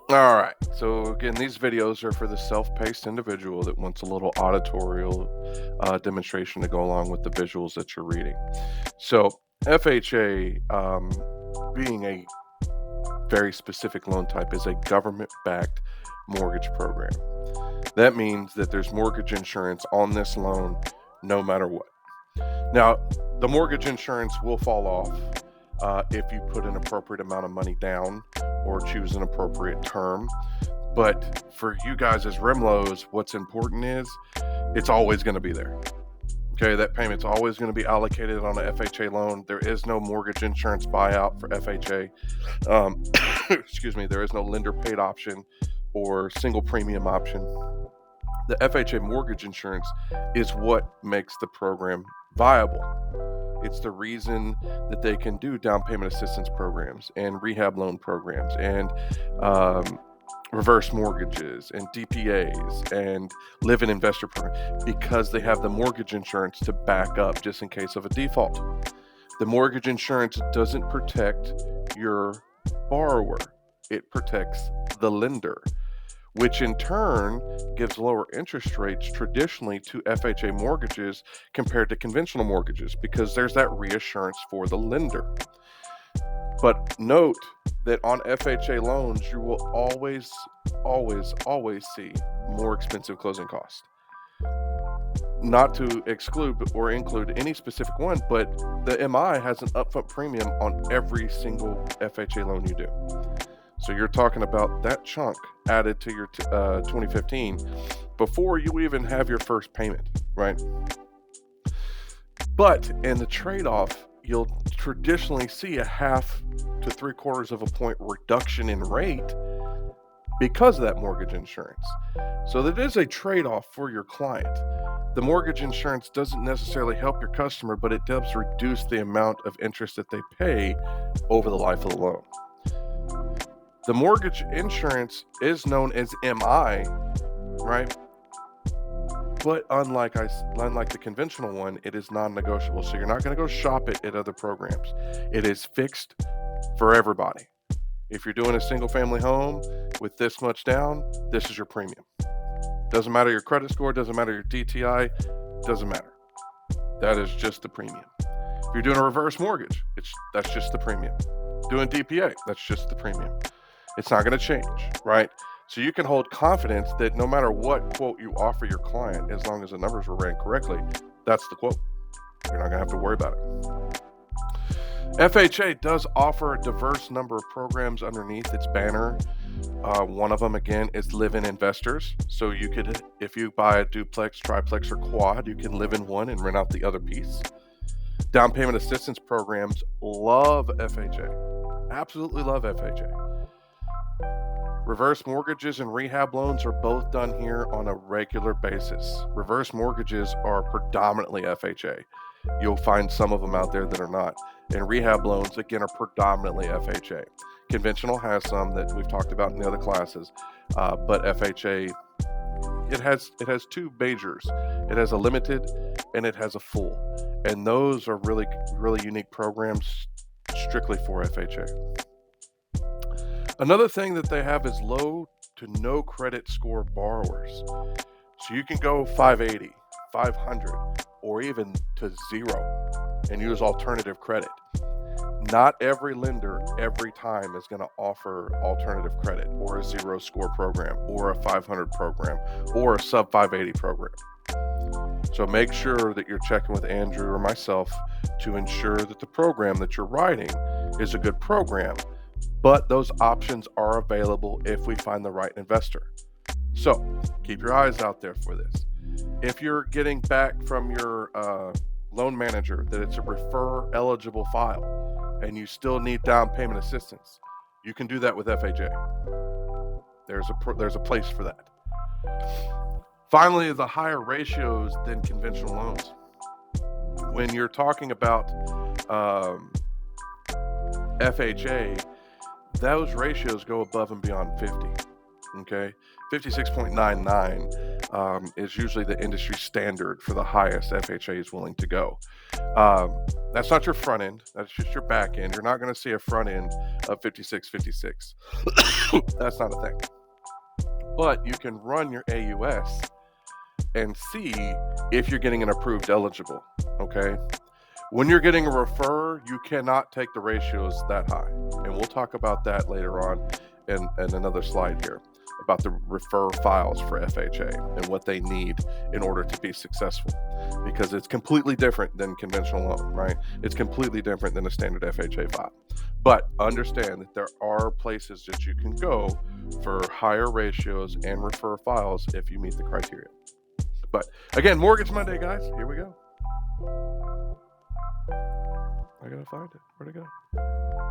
All right. So again, these videos are for the self-paced individual that wants a little auditorial demonstration to go along with the visuals that you're reading. So FHA, being a very specific loan type, is a government-backed mortgage program. That means that there's mortgage insurance on this loan no matter what. Now, the mortgage insurance will fall off if you put an appropriate amount of money down or choose an appropriate term. But for you guys as RIMLOs, what's important is it's always going to be there. Okay, that payment's always going to be allocated on an FHA loan. There is no mortgage insurance buyout for FHA. Excuse me, there is no lender paid option or single premium option. The FHA mortgage insurance is what makes the program viable. It's the reason that they can do down payment assistance programs and rehab loan programs and reverse mortgages and DPAs and live-in investor program, because they have the mortgage insurance to back up just in case of a default. The mortgage insurance doesn't protect your borrower. It protects the lender, which in turn gives lower interest rates traditionally to FHA mortgages compared to conventional mortgages, because there's that reassurance for the lender. But note that on FHA loans, you will always see more expensive closing costs. Not to exclude or include any specific one, but the MI has an upfront premium on every single FHA loan you do. So you're talking about that chunk added to your 2015 before you even have your first payment, right? But in the trade-off, you'll traditionally see a 1/2 to 3/4 of a point reduction in rate because of that mortgage insurance. So that is a trade-off for your client. The mortgage insurance doesn't necessarily help your customer, but it does reduce the amount of interest that they pay over the life of the loan. The mortgage insurance is known as MI, right? But unlike the conventional one, it is non-negotiable. So you're not going to go shop it at other programs. It is fixed for everybody. If you're doing a single family home with this much down, this is your premium. Doesn't matter your credit score, doesn't matter your DTI, doesn't matter. That is just the premium. If you're doing a reverse mortgage, that's just the premium. Doing DPA, that's just the premium. It's not going to change, right? So you can hold confidence that no matter what quote you offer your client, as long as the numbers were ran correctly, that's the quote. You're not going to have to worry about it. FHA does offer a diverse number of programs underneath its banner. One of them, again, is live-in investors. So you could, if you buy a duplex, triplex, or quad, you can live in one and rent out the other piece. Down payment assistance programs love FHA. Absolutely love FHA. Reverse mortgages and rehab loans are both done here on a regular basis. Reverse mortgages are predominantly FHA. You'll find some of them out there that are not. And rehab loans, again, are predominantly FHA. Conventional has some that we've talked about in the other classes, but FHA, it has two majors. It has a limited and it has a full. And those are really, really unique programs strictly for FHA. Another thing that they have is low to no credit score borrowers. So you can go 580, 500, or even to 0 and use alternative credit. Not every lender every time is going to offer alternative credit or a 0 score program or a 500 program or a sub 580 program. So make sure that you're checking with Andrew or myself to ensure that the program that you're writing is a good program. But those options are available if we find the right investor. So keep your eyes out there for this. If you're getting back from your loan manager that it's a refer eligible file and you still need down payment assistance, you can do that with FHA. There's a place for that. Finally, the higher ratios than conventional loans. When you're talking about FHA, those ratios go above and beyond 50. Okay, 56.99 is usually the industry standard for the highest FHA is willing to go. Um, that's not your front end. That's just your back end. You're not going to see a front end of 56, 56. That's not a thing. But you can run your AUS and see if you're getting an approved eligible. Okay. When you're getting a refer, you cannot take the ratios that high. And we'll talk about that later on in another slide here about the refer files for FHA and what they need in order to be successful. Because it's completely different than conventional loan, right? It's completely different than a standard FHA file. But understand that there are places that you can go for higher ratios and refer files if you meet the criteria. But again, Mortgage Monday, guys. Here we go. I gotta find it. Where'd it go?